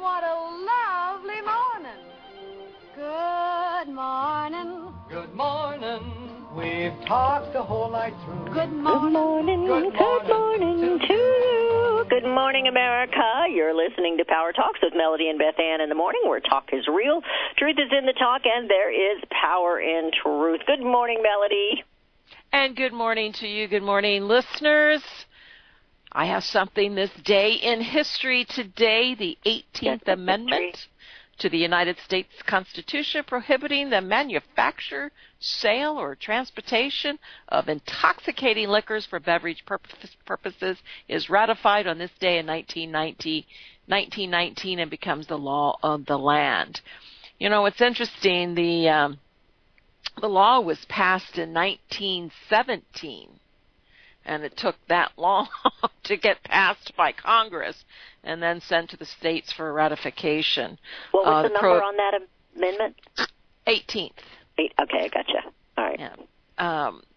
what a lovely morning. Good morning. Good morning. We've talked the whole night through. Good morning. Good morning to you. Good morning, America. You're listening to Power Talks with Melody and Beth Ann in the morning, where talk is real, truth is in the talk, and there is power in truth. Good morning, Melody. And good morning to you. Good morning, listeners. I have something this day in history today, the 18th Amendment to the United States Constitution prohibiting the manufacture, sale, or transportation of intoxicating liquors for beverage purposes is ratified on this day in 1919 and becomes the law of the land. You know, it's interesting, the law was passed in 1917. And it took that long to get passed by Congress and then sent to the states for ratification. What was the number on that amendment? 18th. Okay, I gotcha. All right. Yeah.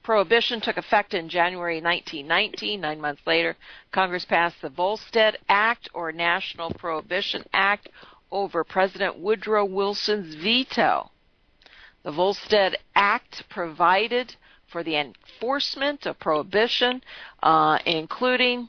Prohibition took effect in January 1919. 9 months later, Congress passed the Volstead Act, or National Prohibition Act, over President Woodrow Wilson's veto. The Volstead Act provided for the enforcement of prohibition, including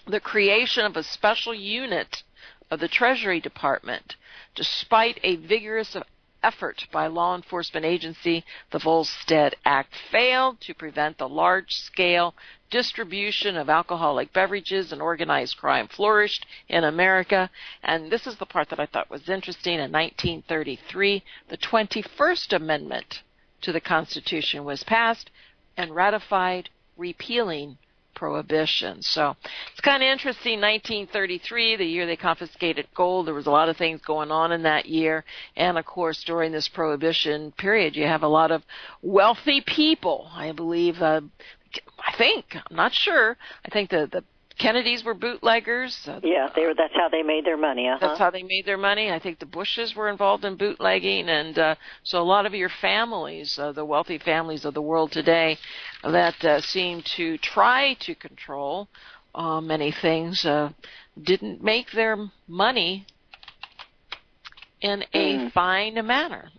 the creation of a special unit of the Treasury Department. Despite a vigorous effort by law enforcement agency, the Volstead Act failed to prevent the large-scale distribution of alcoholic beverages, and organized crime flourished in America. And this is the part that I thought was interesting. In 1933, the 21st Amendment to the Constitution was passed and ratified, repealing prohibition. So it's kind of interesting. 1933, the year they confiscated gold. There was a lot of things going on in that year. And, of course, during this prohibition period, you have a lot of wealthy people. I believe, I'm not sure. I think the Kennedys were bootleggers. Yeah, that's how they made their money. That's how they made their money. I think the Bushes were involved in bootlegging, and so a lot of your families, the wealthy families of the world today, that seem to try to control many things, didn't make their money in a fine manner.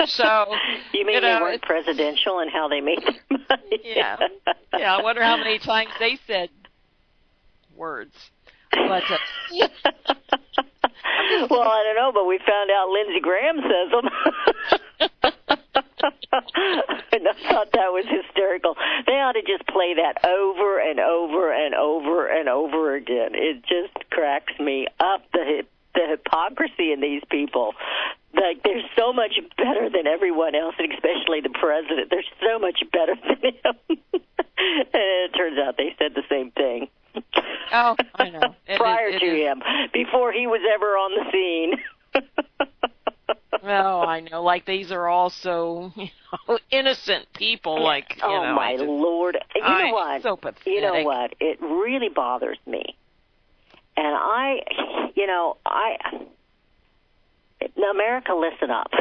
So you mean they weren't presidential and how they made their money? Yeah. I wonder how many times they said words. But well, I don't know, but we found out Lindsey Graham says them. And I thought that was hysterical. They ought to just play that over and over and over and over again. It just cracks me up, the hypocrisy in these people. Like, they're so much better than everyone else, and especially the president. They're so much better than him. And it turns out they said the same thing. Oh, I know. Prior to him, before he was ever on the scene. Oh, I know. Like, these are all so innocent people. Like, my Lord. You know what? So pathetic. You know what? It really bothers me. And America, listen up.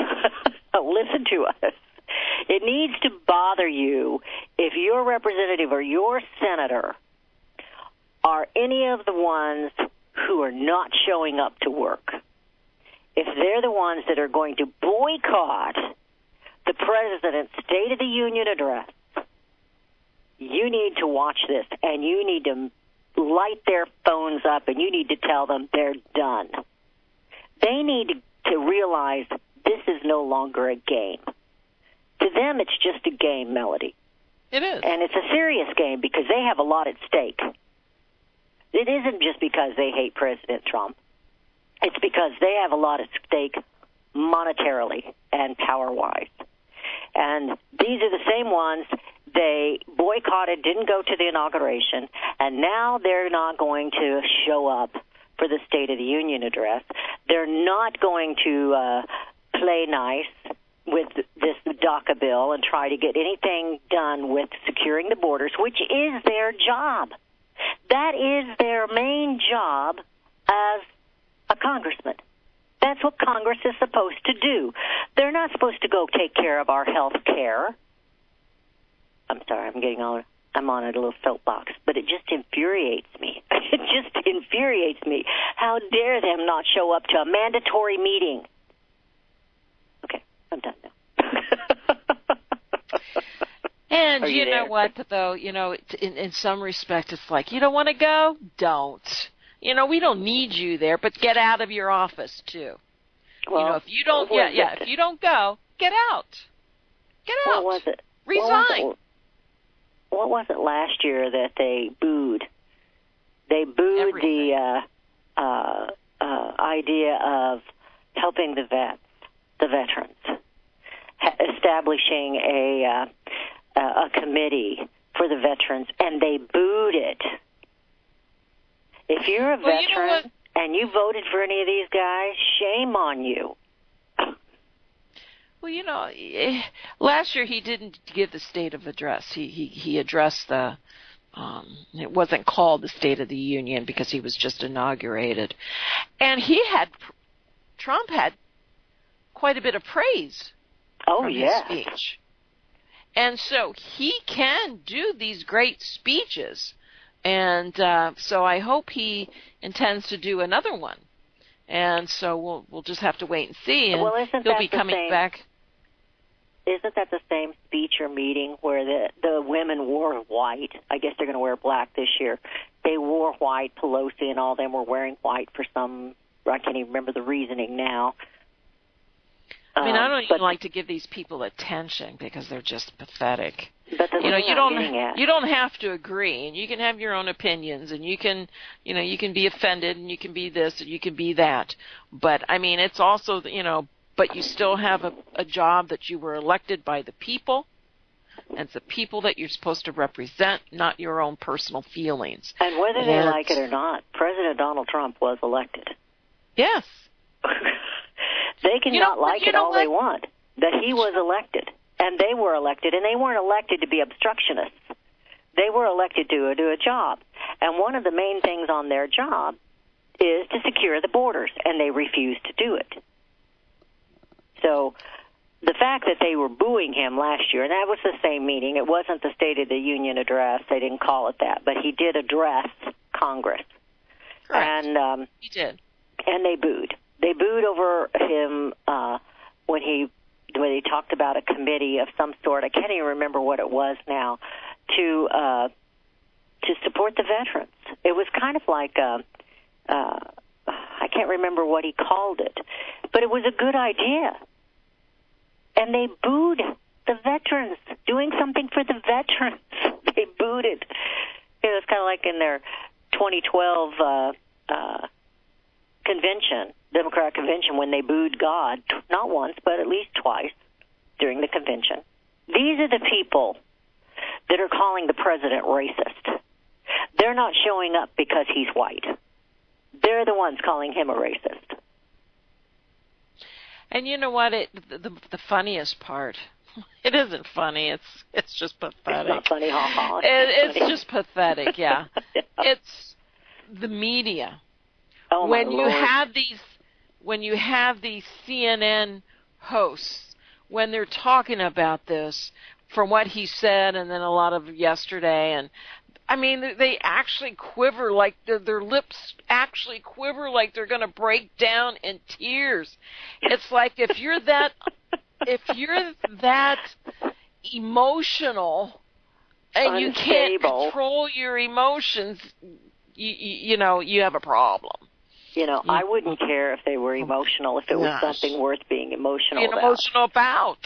Listen to us. It needs to bother you if your representative or your senator are any of the ones who are not showing up to work. If they're the ones that are going to boycott the president's State of the Union address, you need to watch this, and you need to light their phones up, and you need to tell them they're done. They need to realize this is no longer a game. To them, it's just a game, Melody. It is. And it's a serious game because they have a lot at stake. It isn't just because they hate President Trump. It's because they have a lot at stake monetarily and power-wise. And these are the same ones they boycotted, didn't go to the inauguration, and now they're not going to show up for the State of the Union address. They're not going to play nice with this DACA bill and try to get anything done with securing the borders, which is their job. That is their main job as a congressman. That's what Congress is supposed to do. They're not supposed to go take care of our health care. I'm sorry, I'm getting all I'm on a little soapbox, but it just infuriates me. It just infuriates me. How dare them not show up to a mandatory meeting? Okay, I'm done now. And you know what, though, in some respect, it's like, you don't want to go? Don't. We don't need you there, but get out of your office, too. Well, if you don't, if you don't go, get out. Get out. What was it? Resign. What was it last year that they booed? They booed everything. The idea of helping the veterans, establishing a committee for the veterans, and they booed it. If you're a veteran and you voted for any of these guys, shame on you. Well, last year he didn't give the State of Address. He addressed the, it wasn't called the State of the Union because he was just inaugurated. And Trump had quite a bit of praise from his speech. And so he can do these great speeches. And so I hope he intends to do another one. And so we'll just have to wait and see. And he'll be coming back. Isn't that the same speech or meeting where the women wore white? I guess they're going to wear black this year. They wore white. Pelosi and all them were wearing white for some, I can't even remember the reasoning now. I don't even like to give these people attention because they're just pathetic. But you don't have to agree, and you can have your own opinions, and you can be offended, and you can be this, and you can be that. But it's also, but you still have a job that you were elected by the people, and it's the people that you're supposed to represent, not your own personal feelings. And whether they like it or not, President Donald Trump was elected. Yes. They can not like it all they want, that he was elected. And they were elected, and they weren't elected to be obstructionists. They were elected to do a job. And one of the main things on their job is to secure the borders, and they refused to do it. So the fact that they were booing him last year, and that was the same meeting. It wasn't the State of the Union address. They didn't call it that. But he did address Congress. Correct. And he did. And they booed. They booed over him when he talked about a committee of some sort. I can't even remember what it was now, to support the veterans. It was kind of like I can't remember what he called it, but it was a good idea. And they booed the veterans, doing something for the veterans. They booed it. It was kind of like in their 2012 convention, Democratic convention, when they booed God, not once, but at least twice during the convention. These are the people that are calling the president racist. They're not showing up because he's white. They're the ones calling him a racist. And you know what? The funniest part, it isn't funny. It's just pathetic. It's not funny, ha-ha. It's just pathetic, yeah. Yeah. It's the media. Oh, my when Lord. you have these CNN hosts, when they're talking about this, from what he said, and then a lot of yesterday, and they actually quiver, like their lips actually quiver, like they're going to break down in tears. It's like if you're that emotional and you can't control your emotions, you have a problem. I wouldn't care if they were emotional, if it was something worth being emotional about.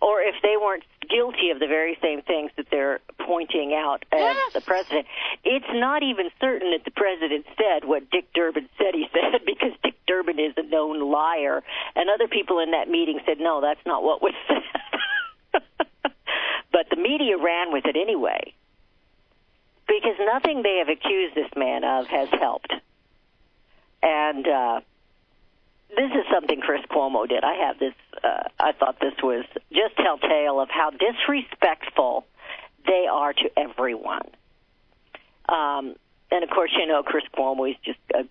Or if they weren't guilty of the very same things that they're pointing out as the president. It's not even certain that the president said what Dick Durbin said he said, because Dick Durbin is a known liar. And other people in that meeting said, no, that's not what was said. But the media ran with it anyway, because nothing they have accused this man of has helped. And this is something Chris Cuomo did. I thought this was just telltale of how disrespectful they are to everyone. And, of course, Chris Cuomo is just a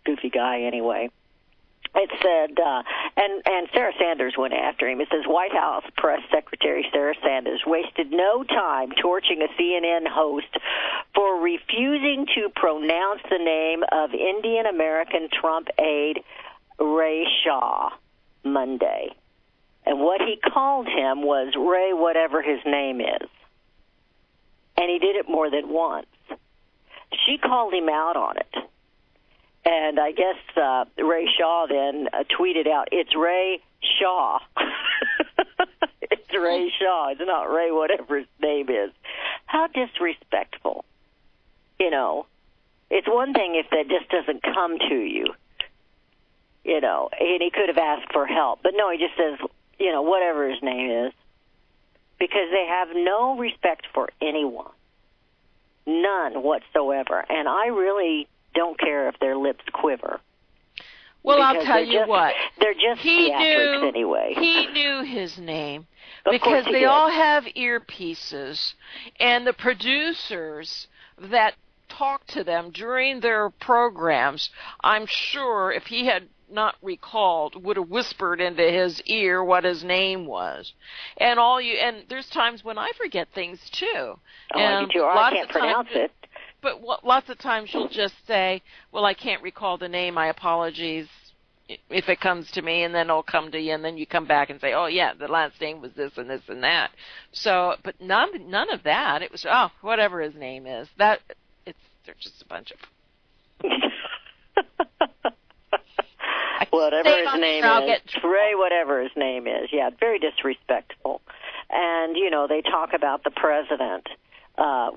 goofy guy anyway. It said, and Sarah Sanders went after him. It says, White House Press Secretary Sarah Sanders wasted no time torching a CNN host for refusing to pronounce the name of Indian-American Trump aide Ray Shaw Monday. And what he called him was Ray whatever his name is. And he did it more than once. She called him out on it. And I guess Ray Shaw then tweeted out, it's Ray Shaw. It's Ray Shaw. It's not Ray whatever his name is. How disrespectful. You know, it's one thing if that just doesn't come to you, you know, and he could have asked for help. But no, he just says, you know, whatever his name is, because they have no respect for anyone. None whatsoever. And I really don't care if their lips quiver. Well, I'll tell you what. They're just theatrics anyway. He knew his name because they all have earpieces, and the producers that talk to them during their programs, I'm sure if he had not recalled, would have whispered into his ear what his name was. And there's times when I forget things too. Oh, and I can't pronounce it. But lots of times you'll just say, well, I can't recall the name, my apologies, if it comes to me, and then it'll come to you, and then you come back and say, oh, yeah, the last name was this and this and that. So, but none of that. It was, whatever his name is. They're just a bunch of... Whatever his name is, Ray, whatever his name is. Yeah, very disrespectful. And, you know, they talk about the president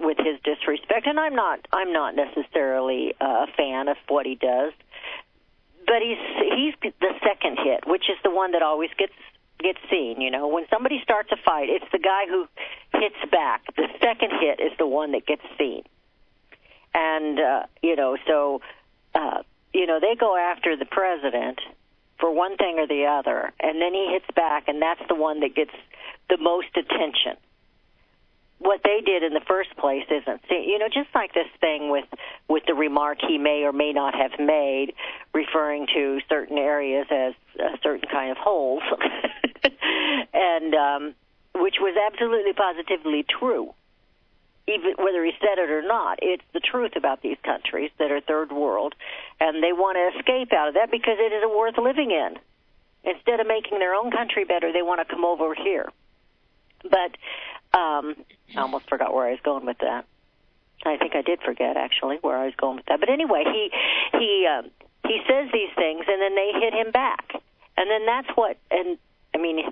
with his disrespect, and I'm not necessarily a fan of what he does, but he's the second hit, which is the one that always gets seen. You know, when somebody starts a fight, it's the guy who hits back. The second hit is the one that gets seen, and you know, so you know, they go after the president for one thing or the other, and then he hits back, and that's the one that gets the most attention. What they did in the first place isn't seen. You know, just like this thing with the remark he may or may not have made, referring to certain areas as a certain kind of holes, and which was absolutely positively true. Even whether he said it or not, it's the truth about these countries that are third world, and they want to escape out of that because it isn't worth living in. Instead of making their own country better, they want to come over here. But I almost forgot where I was going with that. I think I did forget, actually, where I was going with that. But anyway, he says these things, and then they hit him back. And then that's what, and I mean,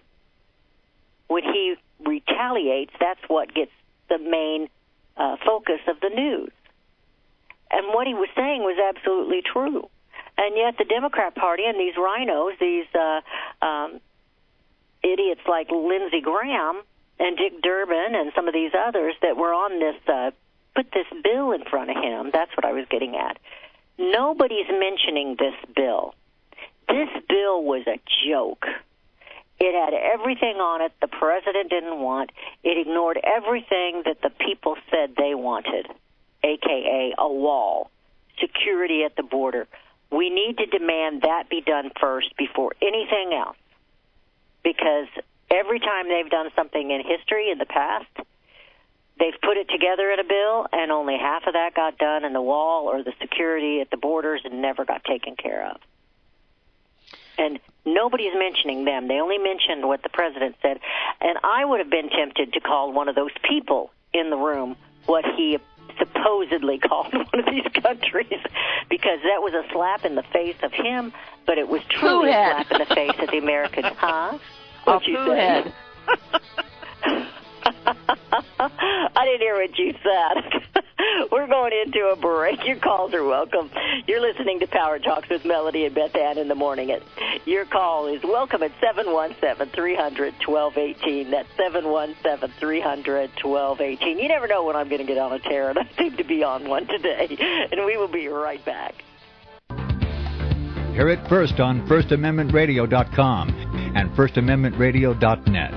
when he retaliates, that's what gets the main focus of the news. And what he was saying was absolutely true. And yet the Democrat Party and these rhinos, these idiots like Lindsey Graham and Dick Durbin and some of these others that were on this, put this bill in front of him. That's what I was getting at. Nobody's mentioning this bill. This bill was a joke. It had everything on it the president didn't want. It ignored everything that the people said they wanted, a.k.a. a wall, security at the border. We need to demand that be done first before anything else, because every time they've done something in history in the past, they've put it together in a bill, and only half of that got done, and the wall or the security at the borders and never got taken care of. And nobody's mentioning them. They only mentioned what the president said. And I would have been tempted to call one of those people in the room what he supposedly called one of these countries, because that was a slap in the face of him, but it was truly a slap in the face of the Americans. Huh? What'd you say? I didn't hear what you said. We're going into a break. Your calls are welcome. You're listening to Power Talks with Melody and Beth Ann in the morning. Your call is welcome at 717-300-1218. That's 717-300-1218. You never know when I'm going to get on a tear, and I seem to be on one today. And we will be right back. Hear it first on FirstAmendmentRadio.com and FirstAmendmentRadio.net.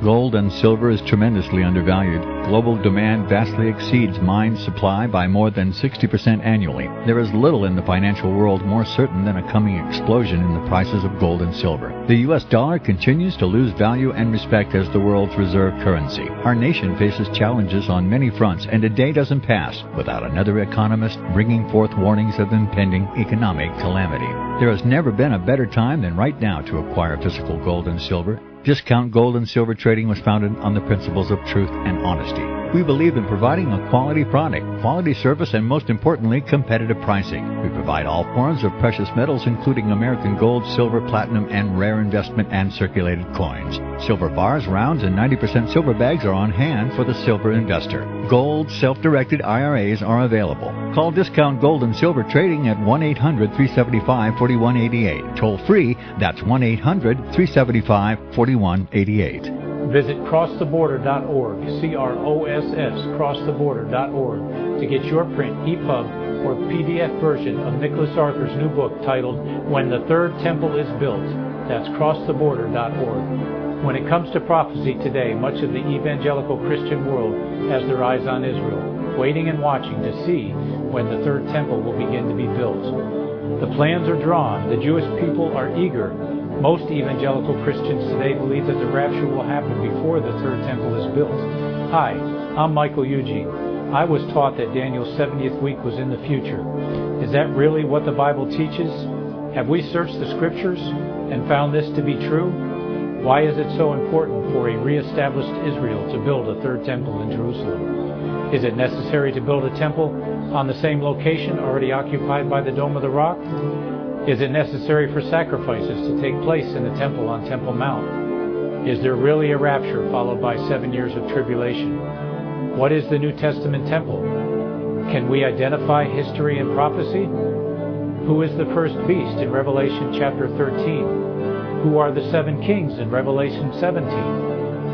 Gold and silver is tremendously undervalued. Global demand vastly exceeds mine supply by more than 60% annually. There is little in the financial world more certain than a coming explosion in the prices of gold and silver. The U.S. dollar continues to lose value and respect as the world's reserve currency. Our nation faces challenges on many fronts, and a day doesn't pass without another economist bringing forth warnings of impending economic calamity. There has never been a better time than right now to acquire physical gold and silver. Discount Gold and Silver Trading was founded on the principles of truth and honesty. We believe in providing a quality product, quality service, and most importantly, competitive pricing. We provide all forms of precious metals, including American gold, silver, platinum, and rare investment and circulated coins. Silver bars, rounds, and 90% silver bags are on hand for the silver investor. Gold self-directed IRAs are available. Call Discount Gold and Silver Trading at 1-800-375-4188. Toll free, that's 1-800-375-4188. Visit crosstheborder.org, CROSS, crosstheborder.org, to get your print, EPUB, or PDF version of Nicholas Arthur's new book titled When the Third Temple is Built. That's crosstheborder.org. When it comes to prophecy today, much of the evangelical Christian world has their eyes on Israel, waiting and watching to see when the third temple will begin to be built. The plans are drawn. The Jewish people are eager. Most evangelical Christians today believe that the rapture will happen before the third temple is built. Hi, I'm Michael Eugene. I was taught that Daniel's 70th week was in the future. Is that really what the Bible teaches? Have we searched the Scriptures and found this to be true? Why is it so important for a reestablished Israel to build a third temple in Jerusalem? Is it necessary to build a temple on the same location already occupied by the Dome of the Rock? Is it necessary for sacrifices to take place in the temple on Temple Mount? Is there really a rapture followed by 7 years of tribulation? What is the New Testament temple? Can we identify history and prophecy? Who is the first beast in Revelation chapter 13? Who are the 7 kings in Revelation 17?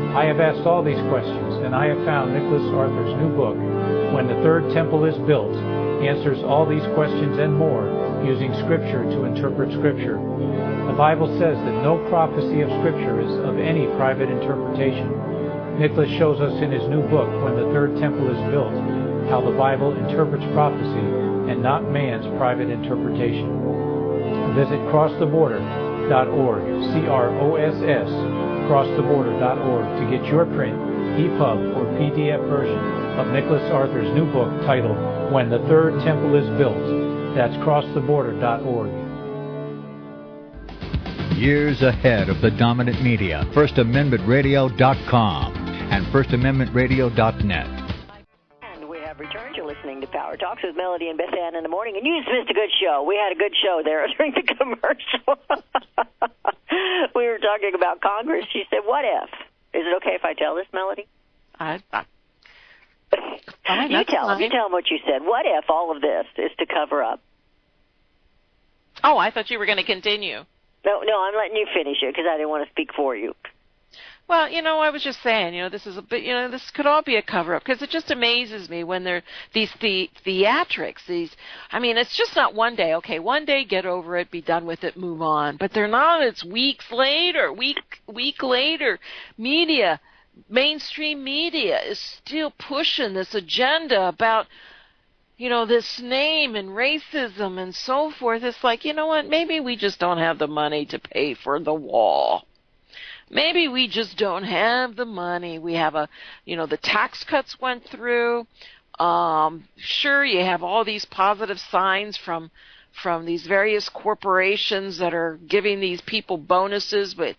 I have asked all these questions, and I have found Nicholas Arthur's new book, When the Third Temple is Built, answers all these questions and more, using Scripture to interpret Scripture. The Bible says that no prophecy of Scripture is of any private interpretation. Nicholas shows us in his new book, When the Third Temple is Built, how the Bible interprets prophecy and not man's private interpretation. Visit crosstheborder.org, CROSS, crosstheborder.org, to get your print, EPUB, or PDF version of Nicholas Arthur's new book titled When the Third Temple is Built. That's crosstheborder.org. Years ahead of the dominant media, FirstAmendmentRadio.com and FirstAmendmentRadio.net. And we have returned. You're listening to Power Talks with Melody and Beth Ann in the morning. And you just missed a good show. We had a good show there during the commercial. We were talking about Congress. She said, what if? Is it okay if I tell this, Melody? You tell them what you said. What if all of this is to cover up? Oh, I thought you were going to continue. No, I'm letting you finish it because I didn't want to speak for you. Well, I was just saying, this is a bit, this could all be a cover-up because it just amazes me when they're these theatrics. It's just not one day. Okay, one day, get over it, be done with it, move on. But they're not. It's week later. Media. Mainstream media is still pushing this agenda about, this name and racism and so forth. It's like, you know what, maybe we just don't have the money to pay for the wall. Maybe we just don't have the money. We have the tax cuts went through. Sure, you have all these positive signs from these various corporations that are giving these people bonuses, but,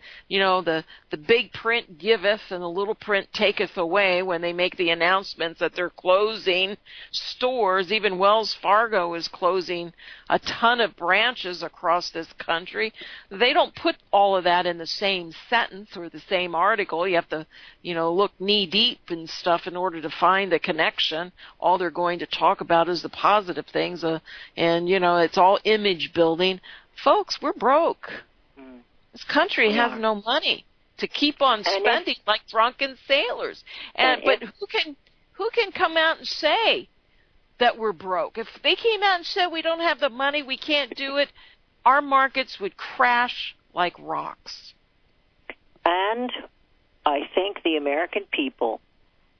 the big print giveth and the little print taketh away when they make the announcements that they're closing stores. Even Wells Fargo is closing a ton of branches across this country. They don't put all of that in the same sentence or the same article. You have to, look knee-deep and stuff in order to find the connection. All they're going to talk about is the positive things, and, it's all image building. Folks, we're broke. This country has no money to keep on spending like drunken sailors. But who can come out and say that we're broke? If they came out and said we don't have the money, we can't do it, our markets would crash like rocks. And I think the American people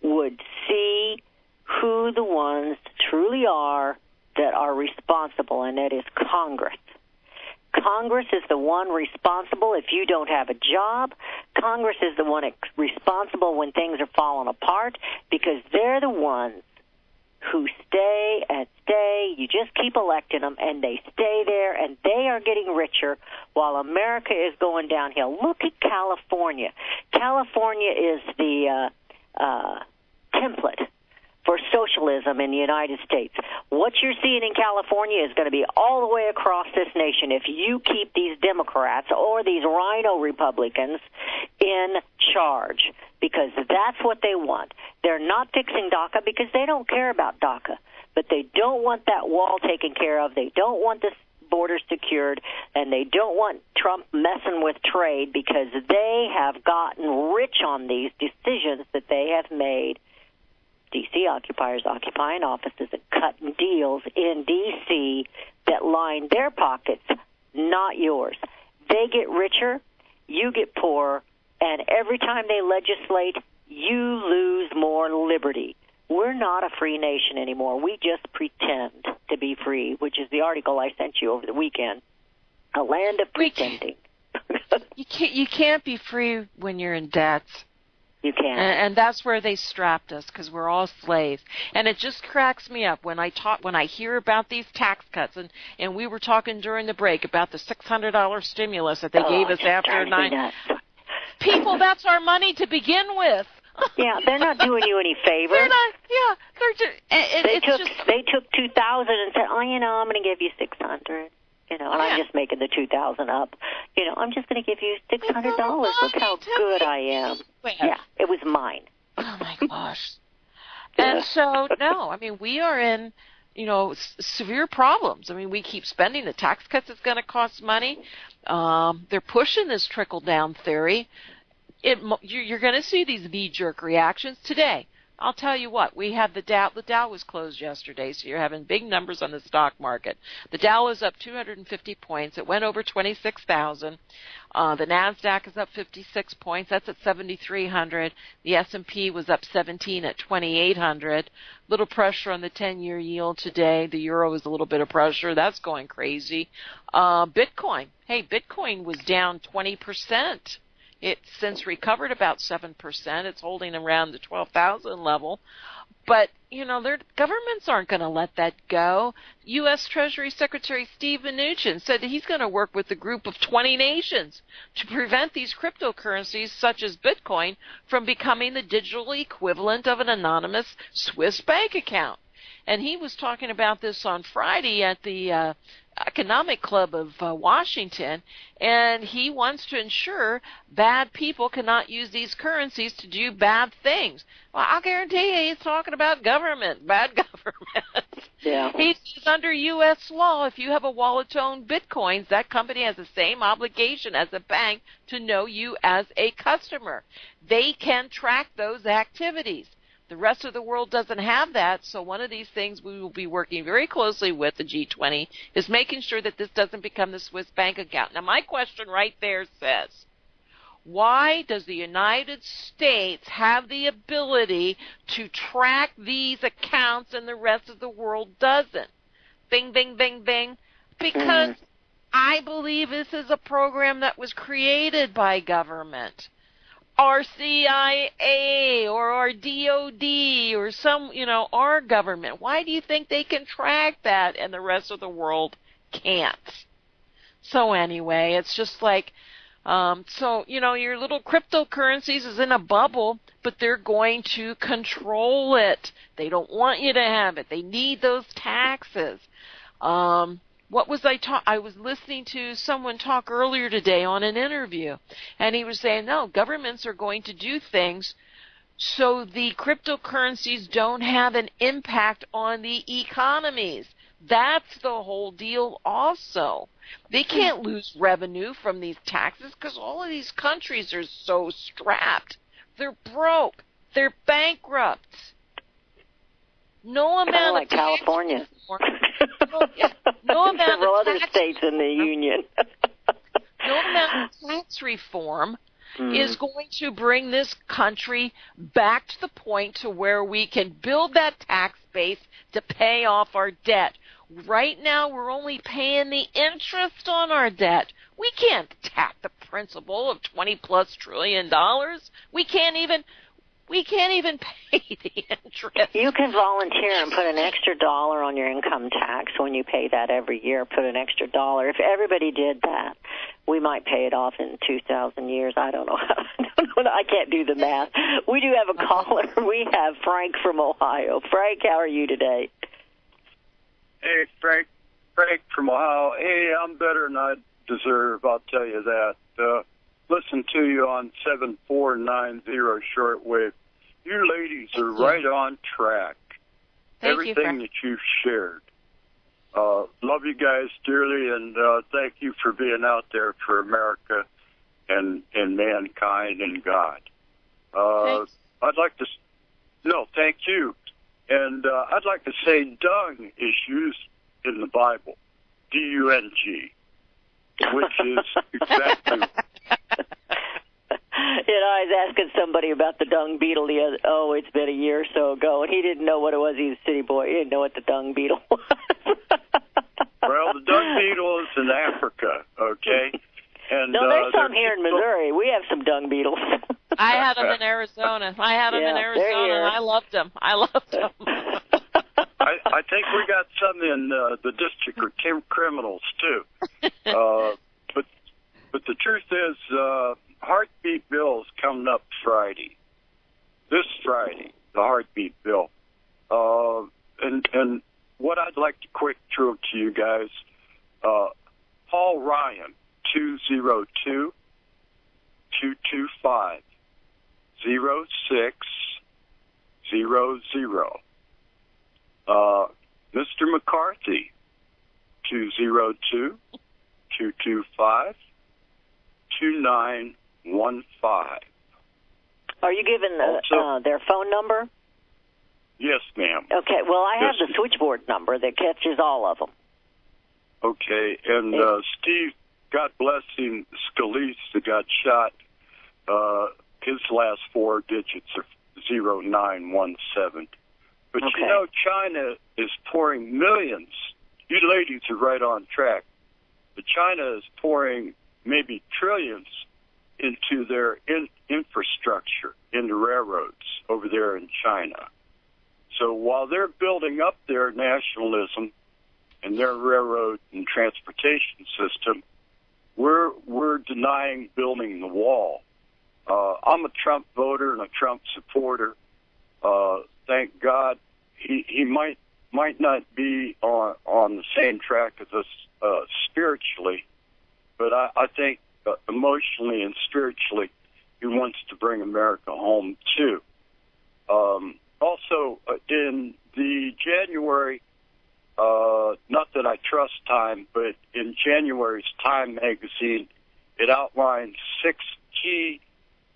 would see who the ones truly are that are responsible, and that is Congress. Congress is the one responsible if you don't have a job. Congress is the one responsible when things are falling apart, because they're the ones who stay and stay. You just keep electing them, and they stay there, and they are getting richer while America is going downhill. Look at California. California is the template for socialism in the United States. What you're seeing in California is going to be all the way across this nation if you keep these Democrats or these rhino Republicans in charge, because that's what they want. They're not fixing DACA because they don't care about DACA, but they don't want that wall taken care of. They don't want the borders secured, and they don't want Trump messing with trade because they have gotten rich on these decisions that they have made. D.C. occupiers occupying offices and cutting deals in D.C. that line their pockets, not yours. They get richer, you get poorer, and every time they legislate, you lose more liberty. We're not a free nation anymore. We just pretend to be free, which is the article I sent you over the weekend. A land of pretending. You can't be free when you're in debt. You can. And that's where they strapped us, because we're all slaves. And it just cracks me up when I hear about these tax cuts. And we were talking during the break about the $600 stimulus that they gave us after 9. People, that's our money to begin with. Yeah, they're not doing you any favors. They're not. Yeah, they're just. They took 2,000 and said, "Oh, I'm going to give you 600." And I'm just making the 2,000 up. I'm just going to give you $600. Look how good I am. Yeah, it was mine. Oh my gosh. And so, no, we are in, severe problems. We keep spending. The tax cuts is going to cost money. They're pushing this trickle-down theory. You're going to see these knee-jerk reactions today. I'll tell you what, we had the Dow. The Dow was closed yesterday, so you're having big numbers on the stock market. The Dow was up 250 points. It went over 26,000. The NASDAQ is up 56 points. That's at 7,300. The S&P was up 17 at 2,800. Little pressure on the 10-year yield today. The euro is a little bit of pressure. That's going crazy. Bitcoin. Hey, Bitcoin was down 20%. It's since recovered about 7%. It's holding around the 12,000 level. But, their governments aren't going to let that go. U.S. Treasury Secretary Steve Mnuchin said that he's going to work with a group of 20 nations to prevent these cryptocurrencies, such as Bitcoin, from becoming the digital equivalent of an anonymous Swiss bank account. And he was talking about this on Friday at the Economic Club of Washington, and he wants to ensure bad people cannot use these currencies to do bad things. Well, I'll guarantee you he's talking about government, bad government. Yeah. He says under U.S. law, if you have a wallet to own Bitcoins, that company has the same obligation as a bank to know you as a customer. They can track those activities. The rest of the world doesn't have that, so one of these things we will be working very closely with the G20 is making sure that this doesn't become the Swiss bank account. Now, my question right there says, why does the United States have the ability to track these accounts and the rest of the world doesn't? Bing, bing, bing, bing. Because I believe this is a program that was created by government. Our CIA or our DOD or some, our government. Why do you think they can track that and the rest of the world can't? So anyway, it's just like, your little cryptocurrencies is in a bubble, but they're going to control it. They don't want you to have it. They need those taxes. What was I was listening to someone talk earlier today on an interview, and he was saying, no, governments are going to do things so the cryptocurrencies don't have an impact on the economies. That's the whole deal also. They can't lose revenue from these taxes because all of these countries are so strapped. They're broke. They're bankrupt. No amount like of California. No amount several of other states in the union. No amount of tax reform is going to bring this country back to the point to where we can build that tax base to pay off our debt. Right now, we're only paying the interest on our debt. We can't attack the principal of $20+ trillion. We can't even pay the interest. You can volunteer and put an extra $1 on your income tax when you pay that every year. Put an extra $1. If everybody did that, we might pay it off in 2,000 years. I don't know. I can't do the math. We do have a caller. We have Frank from Ohio. Frank, how are you today? Hey, Frank from Ohio. Hey, I'm better than I deserve, I'll tell you that. Listen to you on 7490 shortwave. You ladies are right on track. Everything that you've shared. Love you guys dearly, and thank you for being out there for America and mankind and God. I'd like to... No, thank you. And I'd like to say dung is used in the Bible, D-U-N-G, which is exactly... I was asking somebody about the dung beetle it's been a year or so ago, and he didn't know what it was. He's a city boy. He didn't know what the dung beetle was. Well, the dung beetle is in Africa, okay? And, no, there's some here in Missouri. We have some dung beetles. I had them in Arizona. And I loved them. I think we got some in the district of criminals, too. But the truth is, Heartbeat Bill is coming up Friday. This Friday, the Heartbeat Bill. And what I'd like to quick throw to you guys, Paul Ryan, 202-225-0600. Mr. McCarthy, 202-225-2915. Are you giving their phone number? Yes, ma'am. Okay, well, I have the switchboard number that catches all of them. Okay, and Steve, God bless him, Scalise, that got shot, his last 4 digits are 0917. But you know, China is pouring millions. You ladies are right on track. But China is pouring maybe trillions into their infrastructure, into railroads over there in China. So while they're building up their nationalism and their railroad and transportation system, we're denying building the wall. I'm a Trump voter and a Trump supporter. Thank God he might not be on the same track as us spiritually, but I think emotionally and spiritually he wants to bring America home too. Also, in the January, not that I trust Time, but in January's Time magazine, it outlines 6 key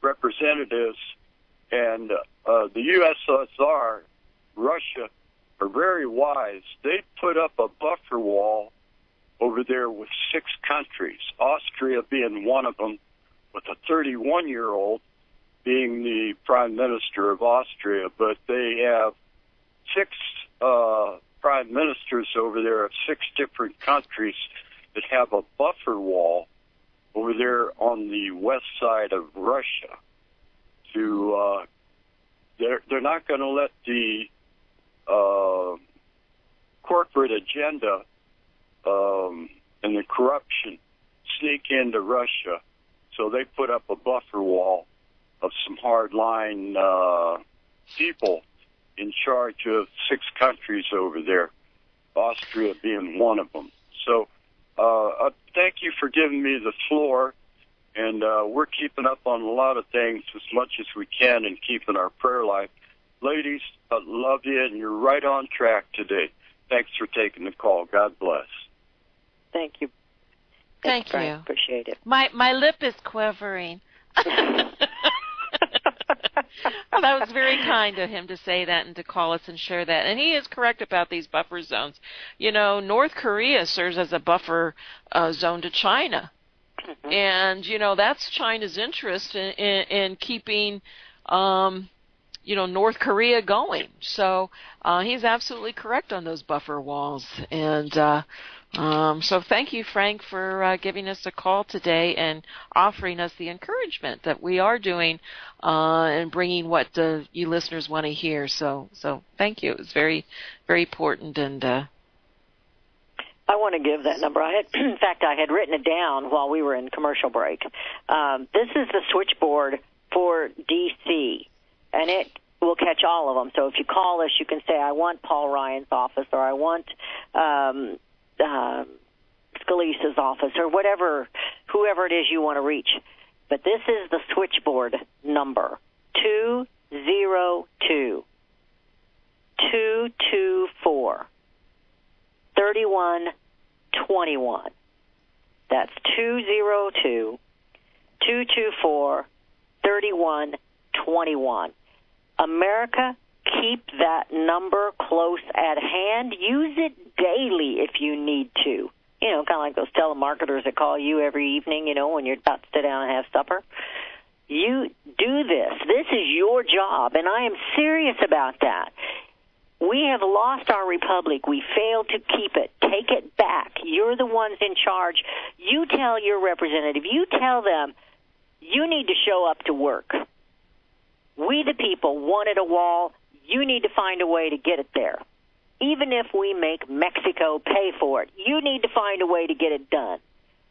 representatives, and the USSR, Russia, are very wise. They put up a buffer wall over there with 6 countries, Austria being one of them, with a 31-year-old being the prime minister of Austria, but they have 6 prime ministers over there of 6 different countries that have a buffer wall over there on the west side of Russia. They're not going to let the corporate agenda and the corruption sneak into Russia, so they put up a buffer wall of some hardline people in charge of 6 countries over there, Austria being one of them. So thank you for giving me the floor, and we're keeping up on a lot of things as much as we can and keeping our prayer life. Ladies, I love you, and you're right on track today. Thanks for taking the call. God bless. Thank you. Thank you. Appreciate it. My lip is quivering. Well, that was very kind of him to say that and to call us and share that. And he is correct about these buffer zones. You know, North Korea serves as a buffer zone to China. Mm-hmm. And, that's China's interest in keeping, North Korea going. So he's absolutely correct on those buffer walls. And so thank you, Frank, for giving us a call today and offering us the encouragement that we are doing and bringing what you listeners want to hear. So thank you. It was very, very important. And I want to give that number. In fact, I had written it down while we were in commercial break. This is the switchboard for D.C., and it will catch all of them. So if you call us, you can say, I want Paul Ryan's office, or I want Scalise's office, or whoever it is you want to reach. But this is the switchboard number, 202-224-3121. That's 202-224-3121. America, keep that number close at hand. Use it daily if you need to. Kind of like those telemarketers that call you every evening, when you're about to sit down and have supper. You do this. This is your job, and I am serious about that. We have lost our republic. We failed to keep it. Take it back. You're the ones in charge. You tell your representative, you tell them, you need to show up to work. We, the people, wanted a wall. You need to find a way to get it there. Even if we make Mexico pay for it, you need to find a way to get it done.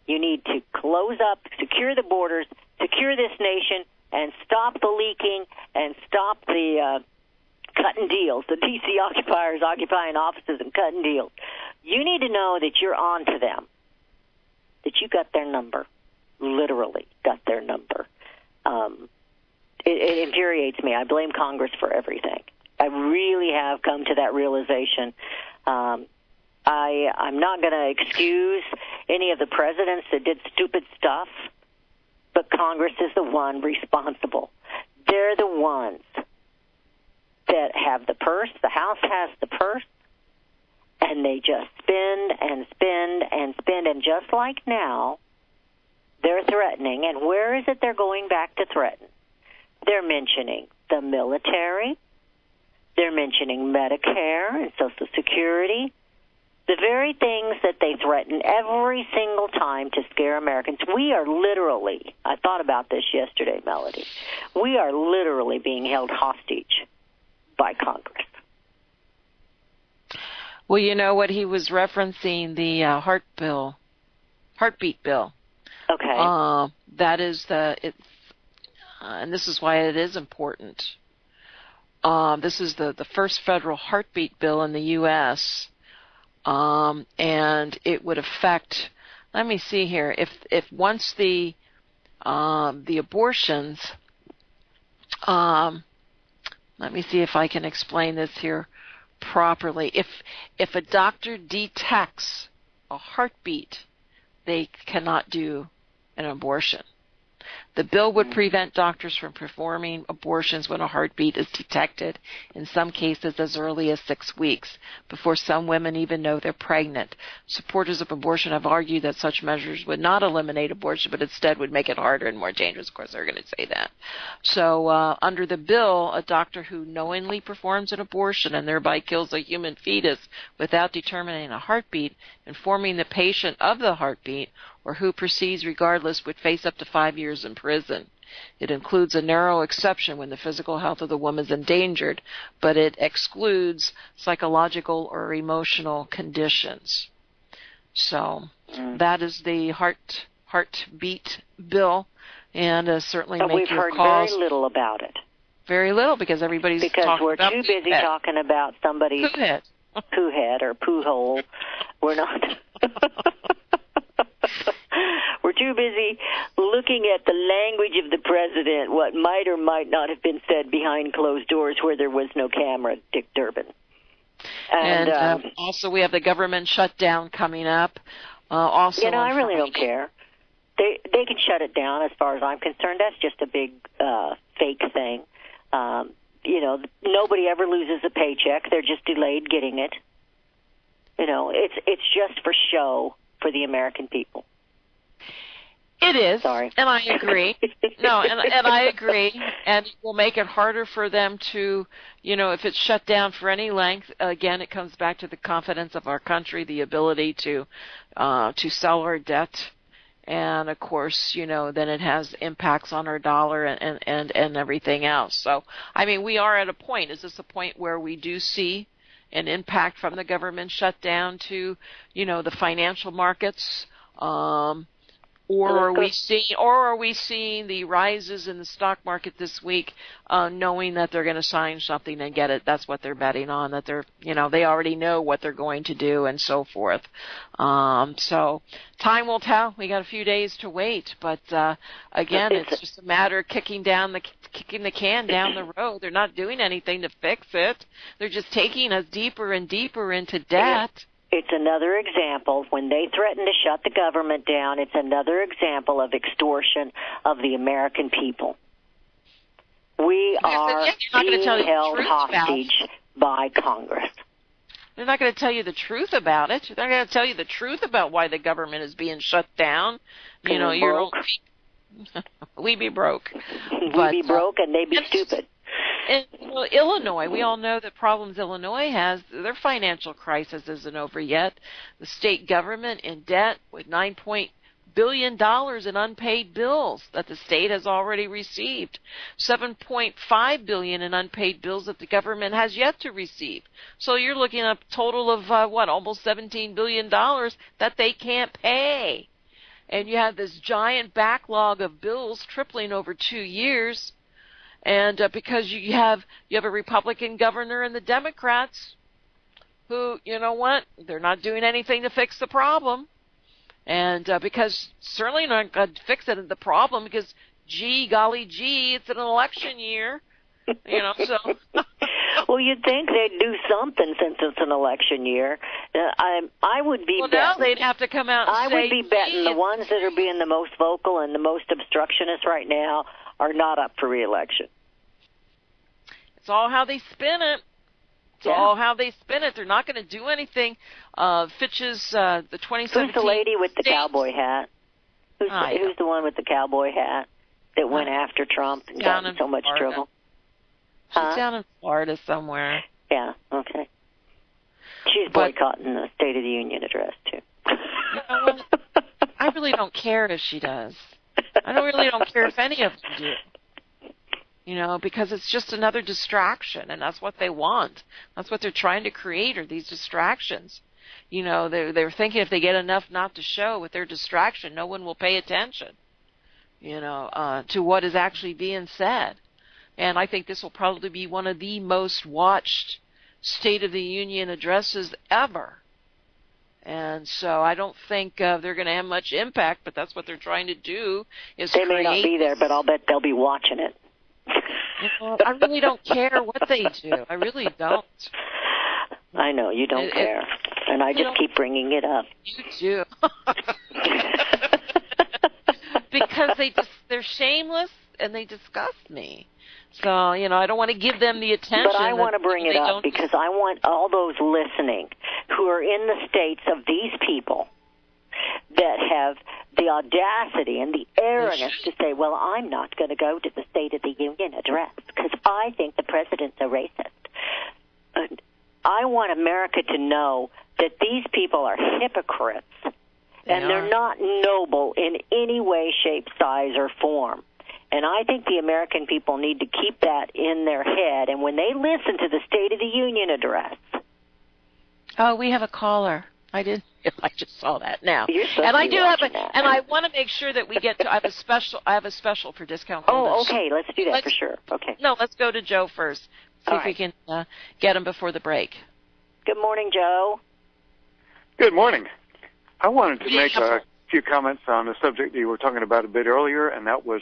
You need to close up, secure the borders, secure this nation, and stop the leaking and stop the cutting deals, the D.C. occupiers occupying offices and cutting deals. You need to know that you're on to them, that you got their number, literally got their number. It infuriates me. I blame Congress for everything. I really have come to that realization. I'm not going to excuse any of the presidents that did stupid stuff, but Congress is the one responsible. They're the ones that have the purse. The House has the purse, and they just spend and spend and spend. And just like now, they're threatening. And where is it they're going back to threaten? They're mentioning the military. They're mentioning Medicare and Social Security, the very things that they threaten every single time to scare Americans. We are literally, I thought about this yesterday, Melody, we are literally being held hostage by Congress. Well, you know what he was referencing, the heartbeat bill. Okay. That is and this is why it is important. This is the first federal heartbeat bill in the U.S., and it would affect. Let me see here. If once the abortions, let me see if I can explain this here properly. If a doctor detects a heartbeat, they cannot do an abortion. The bill would prevent doctors from performing abortions when a heartbeat is detected, in some cases as early as 6 weeks, before some women even know they're pregnant. Supporters of abortion have argued that such measures would not eliminate abortion, but instead would make it harder and more dangerous. Of course, they're going to say that. So under the bill, a doctor who knowingly performs an abortion and thereby kills a human fetus without determining a heartbeat, informing the patient of the heartbeat, or who proceeds regardless, would face up to 5 years in prison. It includes a narrow exception when the physical health of the woman is endangered, but it excludes psychological or emotional conditions. So that is the heartbeat bill, and certainly make we've your heard calls. Very little about it. Very little, because everybody's talking we're about too busy talking about somebody's poo head or poo hole. We're not. We're too busy looking at the language of the president, what might or might not have been said behind closed doors where there was no camera, Dick Durbin. And also we have the government shutdown coming up. Also, I really don't care. They can shut it down as far as I'm concerned. That's just a big fake thing. Nobody ever loses a paycheck. They're just delayed getting it. It's just for show for the American people. It is, Sorry. and I agree. No, and I agree, and it will make it harder for them to, if it's shut down for any length. Again, it comes back to the confidence of our country, the ability to sell our debt, and of course, then it has impacts on our dollar and everything else. So, I mean, we are at a point. Is this a point where we do see an impact from the government shutdown to, the financial markets? Or are we seeing the rises in the stock market this week, knowing that they're going to sign something and get it? That's what they're betting on. That they're, they already know what they're going to do and so forth. So time will tell. We got a few days to wait, but again, it's just a matter of kicking the can down the road. They're not doing anything to fix it. They're just taking us deeper and deeper into debt. It's another example. When they threaten to shut the government down, it's another example of extortion of the American people. We are being held hostage by Congress. They're not going to tell you the truth about it. They're not going to tell you the truth about why the government is being shut down. We be broke. We be broke and they be stupid. And Illinois, we all know the problems Illinois has. Their financial crisis isn't over yet. The state government in debt with $9 billion in unpaid bills that the state has already received, $7.5 billion in unpaid bills that the government has yet to receive. So you're looking at a total of almost $17 billion that they can't pay, and you have this giant backlog of bills tripling over 2 years. And because you have a Republican governor and the Democrats who, they're not doing anything to fix the problem. And because certainly not going to fix the problem because, golly gee, it's an election year. So. Well, you'd think they'd do something since it's an election year. I would be betting. Well, now they'd have to come out and say, I would be betting the ones that are being the most vocal and the most obstructionist right now are not up for re-election. It's all how they spin it. It's all how they spin it. They're not going to do anything. Fitch's the 2017. Who's the lady with the cowboy hat? Who's the one with the cowboy hat that went after Trump and got in so much trouble? She's down in Florida somewhere. Yeah, okay. She's boycotting the State of the Union address, too. I really don't care if she does. I really don't care if any of them do. Because it's just another distraction, and that's what they want. That's what they're trying to create, are these distractions. They're thinking if they get enough not to show with their distraction, no one will pay attention, to what is actually being said. And I think this will probably be one of the most watched State of the Union addresses ever. And so I don't think they're going to have much impact, but that's what they're trying to do. They may not be there, but I'll bet they'll be watching it. I really don't care what they do. I really don't. I know, you don't care. And I just keep bringing it up. You do. Because they're shameless and they disgust me. So, I don't want to give them the attention. But I want to bring it up because I want all those listening who are in the states of these people that have the audacity and the arrogance to say, well, I'm not going to go to the State of the Union address because I think the president's a racist. And I want America to know that these people are hypocrites and they're not noble in any way, shape, size, or form. And I think the American people need to keep that in their head. And when they listen to the State of the Union address. Oh, we have a caller. I just saw that now. And I do have and I want to make sure that we get to, I have a special for discount holders. Oh, okay. Let's do that for sure. Okay. No, let's go to Joe first. See if we can get him before the break. Good morning, Joe. Good morning. I wanted to make a few comments on the subject that you were talking about a bit earlier, and that was